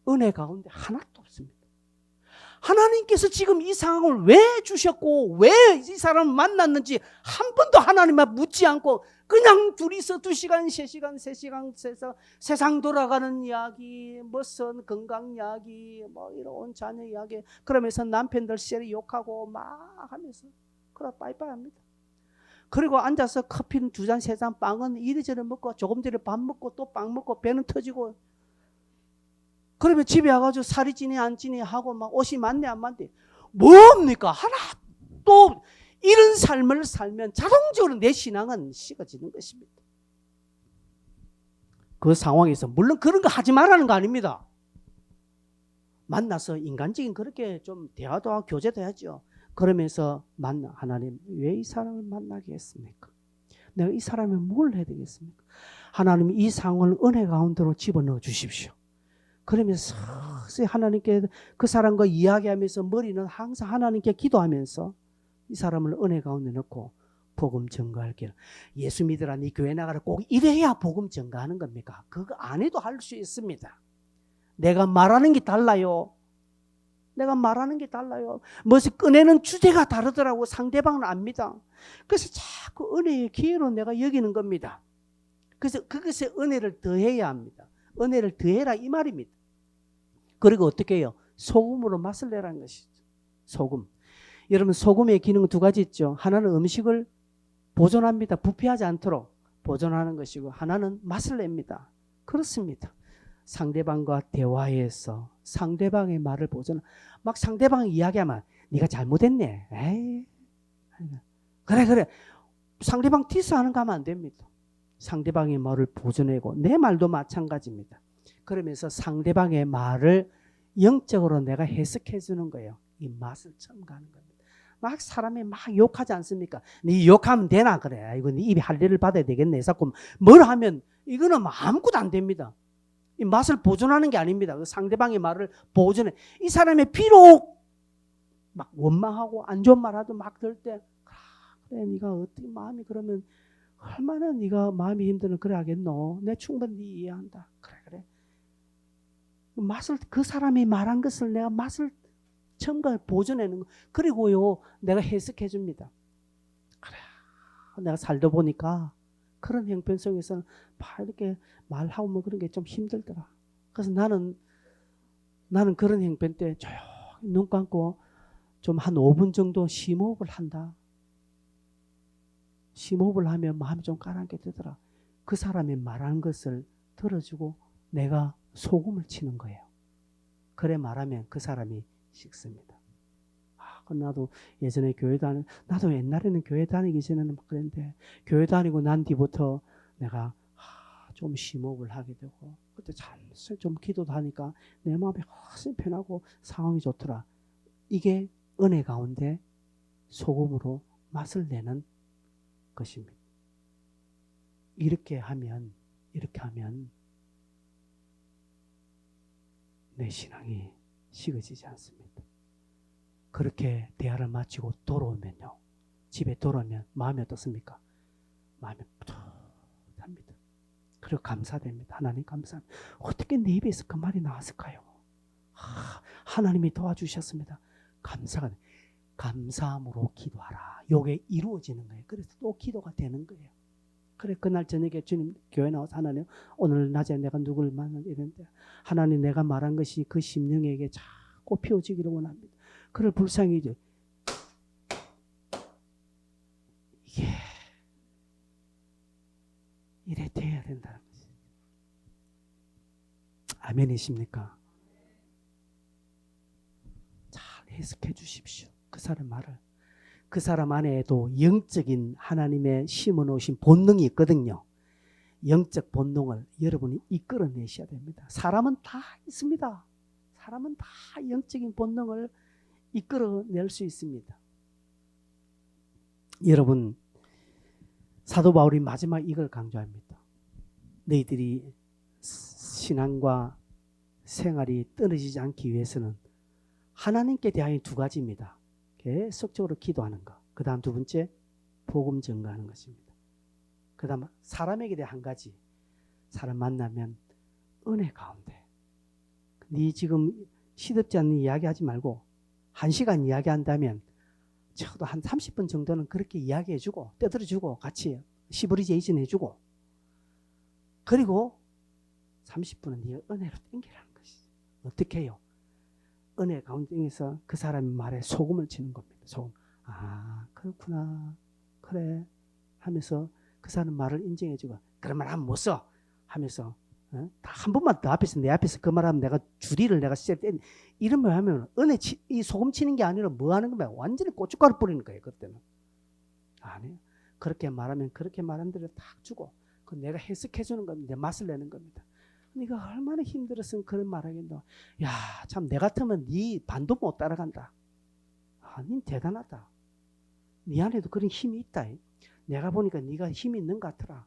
은혜 가운데 하나도 없습니다. 하나님께서 지금 이 상황을 왜 주셨고 왜 이 사람을 만났는지 한 번도 하나님만 묻지 않고 그냥 둘이서 2시간, 3시간, 3시간 세상 돌아가는 이야기, 무슨 건강 이야기, 뭐 이런 자녀 이야기, 그러면서 남편들 쎄리 욕하고 막 하면서 그래 빠이빠이 합니다. 그리고 앉아서 커피는 2잔, 3잔, 빵은 이리저리 먹고 조금 전에 밥 먹고 또 빵 먹고 배는 터지고, 그러면 집에 와가지고 살이 찌니 안 찌니 하고 막 옷이 맞네 안 맞네. 뭡니까? 하나 또 이런 삶을 살면 자동적으로 내 신앙은 식어지는 것입니다. 그 상황에서 물론 그런 거 하지 말라는 거 아닙니다. 만나서 인간적인 그렇게 좀 대화도 하고 교제도 해야죠. 그러면서 하나님 왜 이 사람을 만나게 했습니까? 내가 이 사람에 뭘 해야 되겠습니까? 하나님 이 상황을 은혜 가운데로 집어넣어 주십시오. 그러면서 하나님께 그 사람과 이야기하면서 머리는 항상 하나님께 기도하면서 이 사람을 은혜 가운데 넣고 복음 전가할 길. 예수 믿으라 네 교회 나가라 꼭 이래야 복음 전가하는 겁니까? 그거 안 해도 할 수 있습니다. 내가 말하는 게 달라요. 내가 말하는 게 달라요. 뭐지 꺼내는 주제가 다르더라고. 상대방은 압니다. 그래서 자꾸 은혜의 기회로 내가 여기는 겁니다. 그래서 그것에 은혜를 더해야 합니다. 은혜를 더해라 이 말입니다. 그리고 어떻게 해요? 소금으로 맛을 내라는 것이죠. 소금. 여러분 소금의 기능은 2가지 있죠. 하나는 음식을 보존합니다. 부패하지 않도록 보존하는 것이고 하나는 맛을 냅니다. 그렇습니다. 상대방과 대화해서 상대방의 말을 보존. 막 상대방이 이야기하면 네가 잘못했네. 에이. 그래. 상대방 디스하는 거 하면 안 됩니다. 상대방의 말을 보존하고 내 말도 마찬가지입니다. 그러면서 상대방의 말을 영적으로 내가 해석해 주는 거예요. 이 맛을 첨가하는 겁니다. 막 사람이 막 욕하지 않습니까? 네 욕하면 되나 그래. 이거 네 입에 할례를 받아야 되겠네. 자꾸 뭘 하면 이거는 아무것도 안 됩니다. 이 맛을 보존하는 게 아닙니다. 그 상대방의 말을 보존해. 이 사람의 비록 막 원망하고 안 좋은 말 하도 막 들 때 그래 네가 어떻게 마음이 그러면 얼마나 네가 마음이 힘드는 그래 하겠노. 내 충분히 이해한다. 그래. 맛을 그 사람이 말한 것을 내가 맛을 첨가 보존하는 거. 그리고요 내가 해석해 줍니다. 그래 내가 살다 보니까 그런 형편 속에서는 이렇게 말하고 뭐 그런 게 좀 힘들더라. 그래서 나는 그런 형편 때 조용히 눈 감고 좀 한 5분 정도 심호흡을 한다. 심호흡을 하면 마음이 좀 가라앉게 되더라. 그 사람이 말하는 것을 들어주고 내가 소금을 치는 거예요. 그래 말하면 그 사람이 식습니다. 나도 예전에 나도 옛날에는 교회 다니기 전에는 그랬는데 교회 다니고 난 뒤부터 내가 좀 심호흡을 하게 되고 그때 좀 기도도 하니까 내 마음이 훨씬 편하고 상황이 좋더라. 이게 은혜 가운데 소금으로 맛을 내는 것입니다. 이렇게 하면 내 신앙이 식어지지 않습니다. 그렇게 대화를 마치고 돌아오면요. 집에 돌아오면 마음이 어떻습니까? 마음이 뿌듯합니다. 그리고 감사됩니다. 하나님 감사합니다. 어떻게 내 입에서 그 말이 나왔을까요? 하나님이 도와주셨습니다. 감사함으로 기도하라. 이게 이루어지는 거예요. 그래서 또 기도가 되는 거예요. 그래 그날 저녁에 주님 교회 나와서 하나님 오늘 낮에 내가 누구를 만나는데 하나님 내가 말한 것이 그 심령에게 자꾸 피워지기를 원합니다. 그를 불쌍히 이제 이게 이래 돼야 된다는 거지. 아멘이십니까? 잘 해석해 주십시오. 그 사람 말을. 그 사람 안에도 영적인 하나님의 심어놓으신 본능이 있거든요. 영적 본능을 여러분이 이끌어내셔야 됩니다. 사람은 다 있습니다. 사람은 다 영적인 본능을 이끌어낼 수 있습니다. 여러분 사도 바울이 마지막 이걸 강조합니다. 너희들이 신앙과 생활이 떨어지지 않기 위해서는 하나님께 대하여 2가지입니다. 계속적으로 기도하는 것. 그 다음 2번째 복음 전가하는 것입니다. 그 다음 사람에게 대해 1가지. 사람 만나면 은혜 가운데 네 지금 시덥지 않는 이야기 하지 말고 1시간 이야기한다면 적어도 한 30분 정도는 그렇게 이야기해주고 떠들어주고 같이 시브리제이션 해주고 그리고 30분은 네가 은혜로 땡기라는 것이. 어떻게 해요? 은혜 가운데에서 그 사람의 말에 소금을 치는 겁니다. 소금. 아 그렇구나 그래 하면서 그 사람 말을 인정해주고 그런 말 하면 못 써 하면서 한 번만 더 앞에서 내 앞에서 그 말하면 내가 주리를 내가 이런 말 하면 은혜 이 소금 치는 게 아니라 뭐 하는 거야? 완전히 고춧가루 뿌리는 거예요. 그때는 아니에요. 그렇게 말하면 그렇게 말한 대로 딱 주고 그 내가 해석해 주는 겁니다. 맛을 내는 겁니다. 네가 얼마나 힘들었으면 그런 말하겠노. 야, 참 내 같으면 네 반도 못 따라간다. 아, 니 대단하다. 네 안에도 그런 힘이 있다. 내가 보니까 네가 힘이 있는 것 같더라.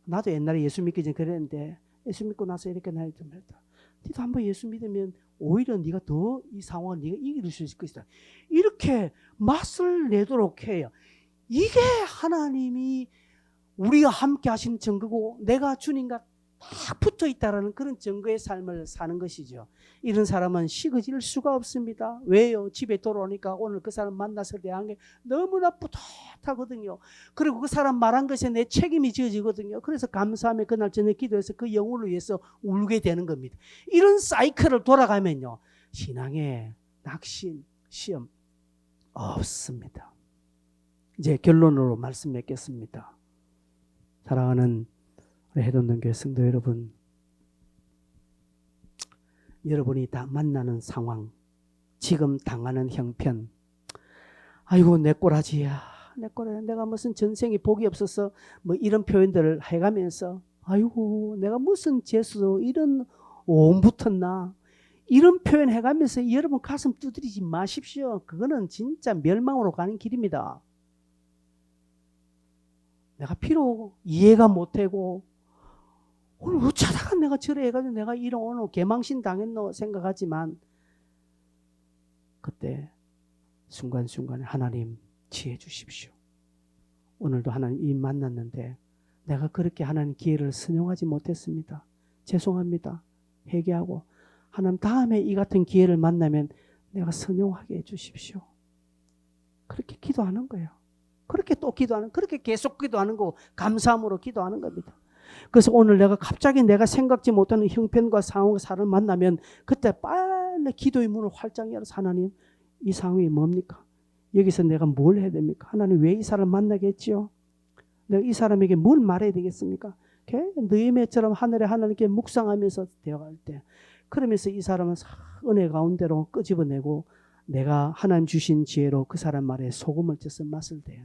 나도 옛날에 예수 믿기 전에 그랬는데 예수 믿고 나서 이렇게 나이 좀 했다. 너도 한번 예수 믿으면 오히려 네가 더 이 상황을 네가 이길 수 있을 것이다. 이렇게 맛을 내도록 해요. 이게 하나님이 우리가 함께 하시는 증거고 내가 주님과 딱 붙어 있다라는 그런 증거의 삶을 사는 것이죠. 이런 사람은 식어질 수가 없습니다. 왜요? 집에 돌아오니까 오늘 그 사람 만나서 대한 게 너무나 뿌듯하거든요. 그리고 그 사람 말한 것에 내 책임이 지어지거든요. 그래서 감사하며 그날 저녁 기도해서 그 영혼을 위해서 울게 되는 겁니다. 이런 사이클을 돌아가면요. 신앙에 낙심, 시험 없습니다. 이제 결론으로 말씀 맺겠습니다. 사랑하는 해돋는 성도 여러분, 여러분이 다 만나는 상황, 지금 당하는 형편, 아이고 내 꼬라지야, 내 꼬라지, 내가 무슨 전생에 복이 없어서 뭐 이런 표현들을 해가면서 아이고 내가 무슨 재수 이런 오음 붙었나 이런 표현 해가면서 여러분 가슴 두드리지 마십시오. 그거는 진짜 멸망으로 가는 길입니다. 내가 비록 이해가 못하고 오늘 어쩌다가 내가 저래 해가지고 내가 이런 오늘 개망신 당했노 생각하지만 그때 순간순간에 하나님 지혜 주십시오. 오늘도 하나님 이 만났는데 내가 그렇게 하나님 기회를 순용하지 못했습니다. 죄송합니다. 회개하고 하나님 다음에 이 같은 기회를 만나면 내가 순용하게 해주십시오. 그렇게 기도하는 거예요. 그렇게 또 기도하는, 그렇게 계속 기도하는 거고 감사함으로 기도하는 겁니다. 그래서 오늘 내가 갑자기 내가 생각지 못하는 형편과 상황과 사람을 만나면 그때 빨리 기도의 문을 활짝 열어서 하나님 이 상황이 뭡니까? 여기서 내가 뭘 해야 됩니까? 하나님 왜 이 사람을 만나게 했지요? 내가 이 사람에게 뭘 말해야 되겠습니까? 느헤미야처럼 하늘에 하나님께 묵상하면서 되어갈 때 그러면서 이 사람은 은혜 가운데로 끄집어내고 내가 하나님 주신 지혜로 그 사람 말에 소금을 쳐서 맛을 대요.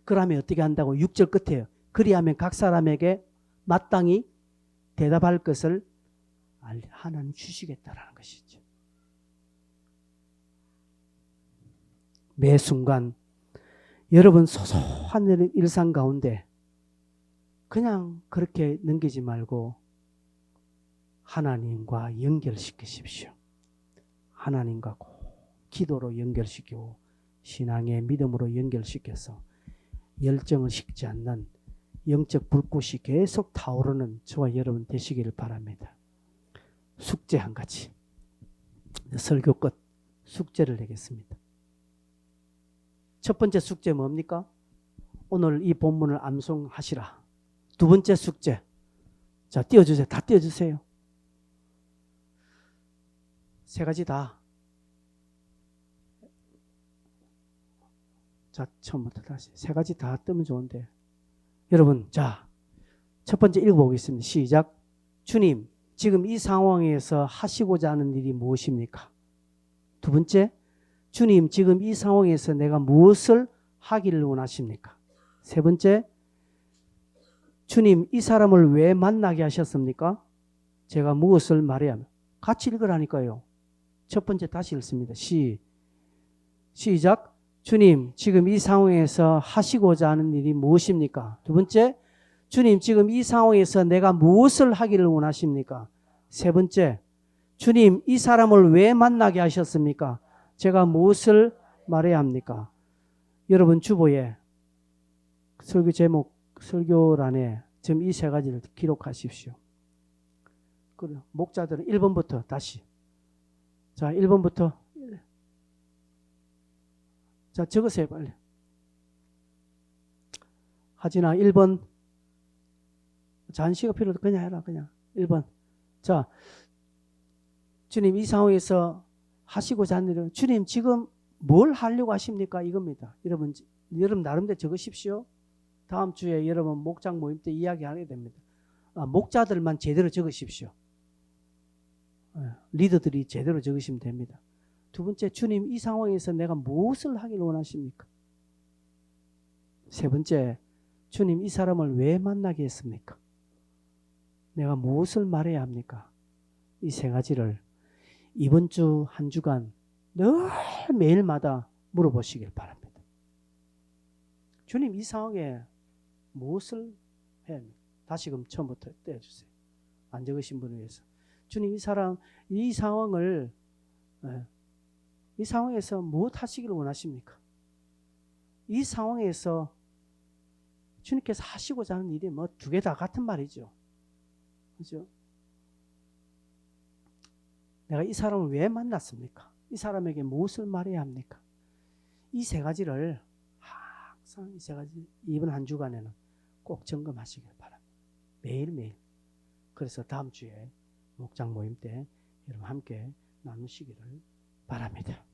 그러면 어떻게 한다고? 6절 끝에요. 그리하면 각 사람에게 마땅히 대답할 것을 하나님 주시겠다라는 것이죠. 매 순간 여러분 소소한 일상 가운데 그냥 그렇게 넘기지 말고 하나님과 연결시키십시오. 하나님과 기도로 연결시키고 신앙의 믿음으로 연결시켜서 열정을 식지 않는 영적 불꽃이 계속 타오르는 저와 여러분 되시기를 바랍니다. 숙제 한 가지. 설교 끝 숙제를 내겠습니다. 첫 번째 숙제 뭡니까? 오늘 이 본문을 암송하시라. 두 번째 숙제. 자, 띄워주세요. 다 띄워주세요. 세 가지 다. 자, 처음부터 다시. 세 가지 다 뜨면 좋은데. 여러분, 자, 첫 번째 읽어보겠습니다. 시작. 주님, 지금 이 상황에서 하시고자 하는 일이 무엇입니까? 두 번째, 주님, 지금 이 상황에서 내가 무엇을 하기를 원하십니까? 세 번째, 주님, 이 사람을 왜 만나게 하셨습니까? 제가 무엇을 말해야 합니까? 같이 읽으라니까요. 첫 번째 다시 읽습니다. 시작. 주님, 지금 이 상황에서 하시고자 하는 일이 무엇입니까? 두 번째, 주님, 지금 이 상황에서 내가 무엇을 하기를 원하십니까? 세 번째, 주님, 이 사람을 왜 만나게 하셨습니까? 제가 무엇을 말해야 합니까? 여러분 주보에 설교 제목, 설교란에 지금 이 세 가지를 기록하십시오. 목자들은 1번부터 다시 자, 1번부터. 자, 적으세요, 빨리. 하진아, 1번. 잔시가 필요도 그냥 해라, 그냥. 1번. 자, 주님, 이 상황에서 하시고자 하는 일은, 주님, 지금 뭘 하려고 하십니까? 이겁니다. 여러분 나름대로 적으십시오. 다음 주에 여러분 목장 모임 때 이야기하게 됩니다. 목자들만 제대로 적으십시오. 리더들이 제대로 적으시면 됩니다. 두 번째, 주님, 이 상황에서 내가 무엇을 하길 원하십니까? 세 번째, 주님, 이 사람을 왜 만나게 했습니까? 내가 무엇을 말해야 합니까? 이 세 가지를 이번 주 한 주간 늘 매일마다 물어보시길 바랍니다. 주님, 이 상황에 무엇을 해야 합니까? 다시금 처음부터 떼어주세요. 안 적으신 분을 위해서. 주님, 이 상황에서 무엇 하시기를 원하십니까? 이 상황에서 주님께서 하시고자 하는 일이 뭐 두 개 다 같은 말이죠. 그죠? 내가 이 사람을 왜 만났습니까? 이 사람에게 무엇을 말해야 합니까? 이 세 가지를 항상 이 세 가지 이번 한 주간에는 꼭 점검하시길 바랍니다. 매일매일. 그래서 다음 주에 목장 모임 때 여러분 함께 나누시기를 바랍니다.